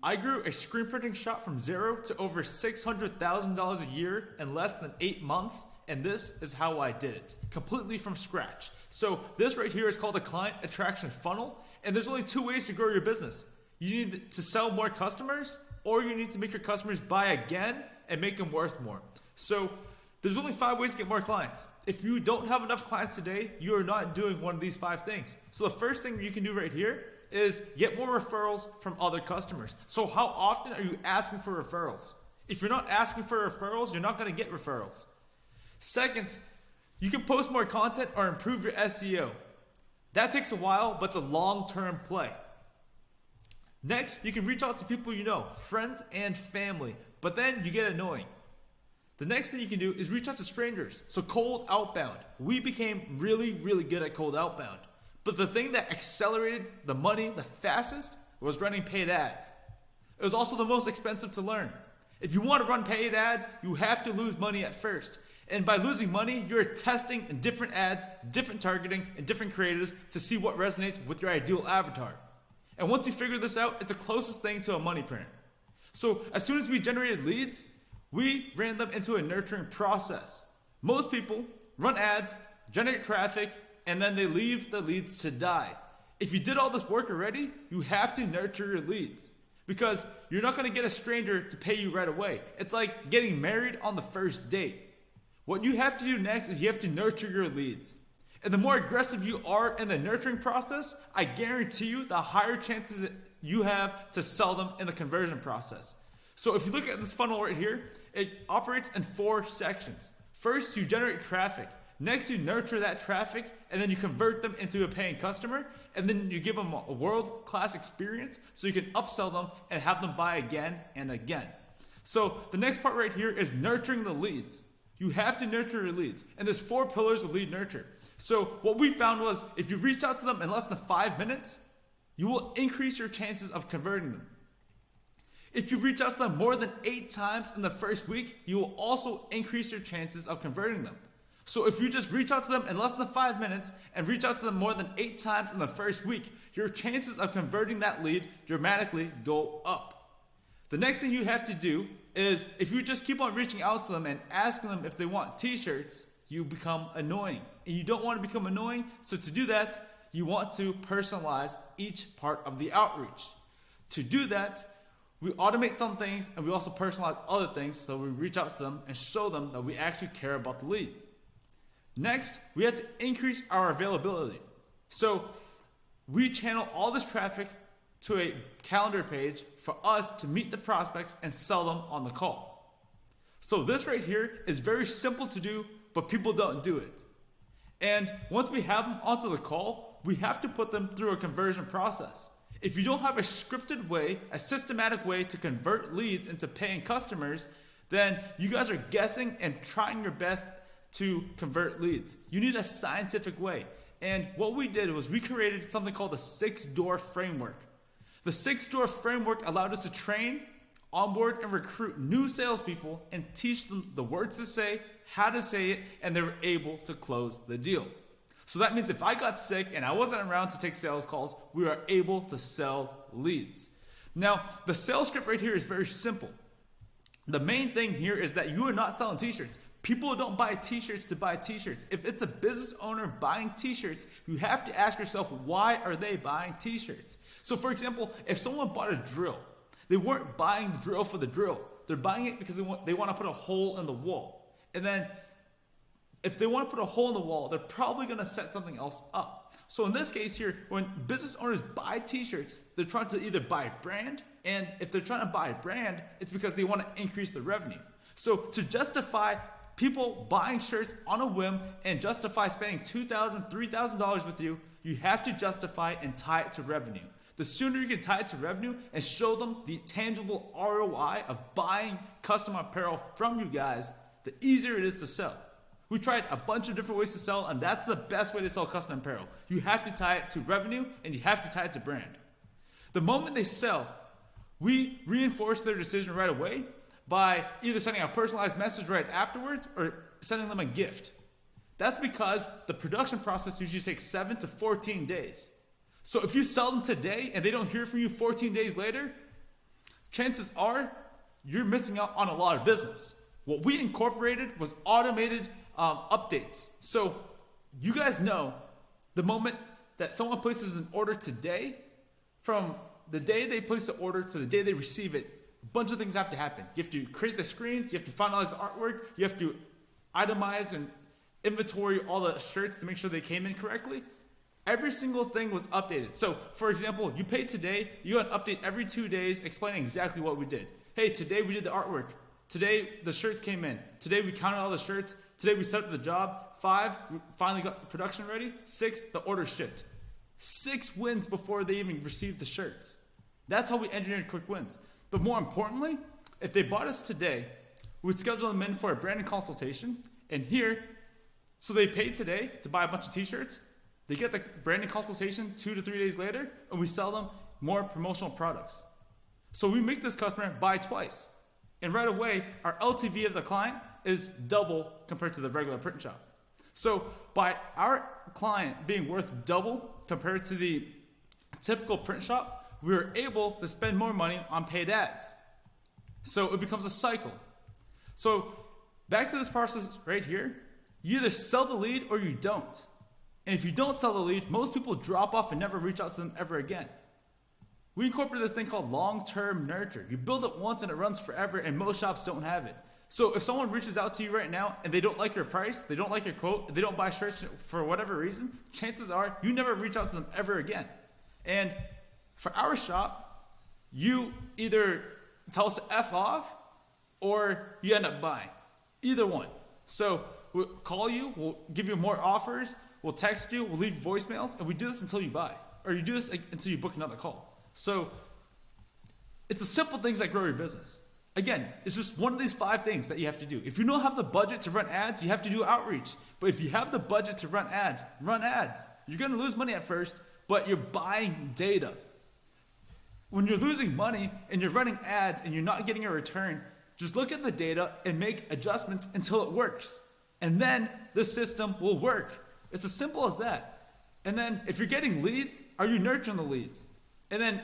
I grew a screen printing shop from zero to over $600,000 a year in less than 8 months, and this is how I did it, completely from scratch. So this right here is called a client attraction funnel, and there's only 2 ways to grow your business. You need to sell more customers, or you need to make your customers buy again and make them worth more. So there's only 5 ways to get more clients. If you don't have enough clients today, you are not doing one of these 5 things. So the first thing you can do right here is get more referrals from other customers. So how often are you asking for referrals? If you're not asking for referrals, you're not going to get referrals. Second, you can post more content or improve your SEO. That takes a while, but it's a long-term play. Next, you can reach out to people you know, friends and family, but then you get annoying. The next thing you can do is reach out to strangers. So cold outbound. We became really, really good at cold outbound. But the thing that accelerated the money the fastest was running paid ads. It was also the most expensive to learn. If you want to run paid ads, you have to lose money at first. And by losing money, you're testing in different ads, different targeting, and different creatives to see what resonates with your ideal avatar. And once you figure this out, it's the closest thing to a money print. So as soon as we generated leads, we ran them into a nurturing process. Most people run ads, generate traffic, and then they leave the leads to die. If you did all this work already, you have to nurture your leads, because you're not going to get a stranger to pay you right away. It's like getting married on the first date. What you have to do next is you have to nurture your leads. And the more aggressive you are in the nurturing process, I guarantee you the higher chances you have to sell them in the conversion process. So if you look at this funnel right here, it operates in 4 sections. First, you generate traffic. Next, you nurture that traffic, and then you convert them into a paying customer, and then you give them a world-class experience so you can upsell them and have them buy again and again. So the next part right here is nurturing the leads. You have to nurture your leads, and there's 4 pillars of lead nurture. So what we found was if you reach out to them in less than 5 minutes, you will increase your chances of converting them. If you reach out to them more than 8 times in the first week, you will also increase your chances of converting them. So if you just reach out to them in less than 5 minutes and reach out to them more than 8 times in the first week, your chances of converting that lead dramatically go up. The next thing you have to do is if you just keep on reaching out to them and asking them if they want t-shirts, you become annoying. And you don't want to become annoying, so to do that, you want to personalize each part of the outreach. To do that, we automate some things and we also personalize other things, so we reach out to them and show them that we actually care about the lead. Next, we had to increase our availability. So we channel all this traffic to a calendar page for us to meet the prospects and sell them on the call. So this right here is very simple to do, but people don't do it. And once we have them onto the call, we have to put them through a conversion process. If you don't have a scripted way, a systematic way to convert leads into paying customers, then you guys are guessing and trying your best to convert leads. You need a scientific way. And what we did was we created something called the 6-door framework. The 6-door framework allowed us to train, onboard, and recruit new salespeople and teach them the words to say, how to say it, and they were able to close the deal. So that means if I got sick and I wasn't around to take sales calls, we were able to sell leads. Now, the sales script right here is very simple. The main thing here is that you are not selling t-shirts. People don't buy t-shirts to buy t-shirts. If it's a business owner buying t-shirts, you have to ask yourself, why are they buying t-shirts? So for example, if someone bought a drill, they weren't buying the drill for the drill. They're buying it because they want to put a hole in the wall. And then if they want to put a hole in the wall, they're probably going to set something else up. So in this case here, when business owners buy t-shirts, they're trying to either buy a brand, and if they're trying to buy a brand, it's because they want to increase the revenue. So to justify people buying shirts on a whim and justify spending $2,000, $3,000 with you, you have to justify and tie it to revenue. The sooner you can tie it to revenue and show them the tangible ROI of buying custom apparel from you guys, the easier it is to sell. We tried a bunch of different ways to sell, and that's the best way to sell custom apparel. You have to tie it to revenue, and you have to tie it to brand. The moment they sell, we reinforce their decision right away by either sending a personalized message right afterwards or sending them a gift. That's because the production process usually takes 7 to 14 days. So if you sell them today and they don't hear from you 14 days later, chances are you're missing out on a lot of business. What we incorporated was automated updates. So you guys know the moment that someone places an order today, from the day they place the order to the day they receive it, a bunch of things have to happen. You have to create the screens, you have to finalize the artwork, you have to itemize and inventory all the shirts to make sure they came in correctly. Every single thing was updated. So, for example, you paid today, you got an update every 2 days explaining exactly what we did. Hey, today we did the artwork. Today the shirts came in. Today we counted all the shirts. Today we set up the job. 5, we finally got production ready. 6, the order shipped. 6 wins before they even received the shirts. That's how we engineered quick wins. But more importantly, if they bought us today, we'd schedule them in for a branding consultation. And here, so they paid today to buy a bunch of t-shirts. They get the branding consultation 2 to 3 days later, and we sell them more promotional products. So we make this customer buy twice. And right away, our LTV of the client is double compared to the regular print shop. So by our client being worth double compared to the typical print shop, we were able to spend more money on paid ads. So it becomes a cycle. So back to this process right here, you either sell the lead or you don't. And if you don't sell the lead, most people drop off and never reach out to them ever again. We incorporated this thing called long-term nurture. You build it once and it runs forever, and most shops don't have it. So if someone reaches out to you right now and they don't like your price, they don't like your quote, they don't buy shirts for whatever reason, chances are you never reach out to them ever again. And for our shop, you either tell us to F off or you end up buying. Either one. So we'll call you, we'll give you more offers, we'll text you, we'll leave voicemails, and we do this until you buy. Or you do this until you book another call. So it's the simple things that grow your business. Again, it's just one of these 5 things that you have to do. If you don't have the budget to run ads, you have to do outreach. But if you have the budget to run ads, run ads. You're going to lose money at first, but you're buying data. When you're losing money and you're running ads and you're not getting a return, just look at the data and make adjustments until it works. And then the system will work. It's as simple as that. And then if you're getting leads, are you nurturing the leads? And then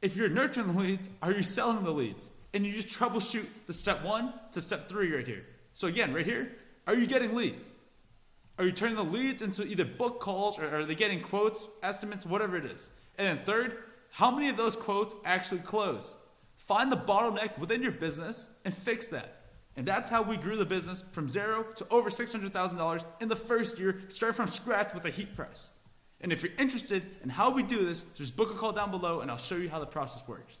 if you're nurturing the leads, are you selling the leads? And you just troubleshoot the step 1 to step 3 right here. So again, right here, are you getting leads? Are you turning the leads into either book calls, or are they getting quotes, estimates, whatever it is? And then third, how many of those quotes actually close? Find the bottleneck within your business and fix that. And that's how we grew the business from 0 to over $600,000 in the first year, starting from scratch with a heat press. And if you're interested in how we do this, just book a call down below and I'll show you how the process works.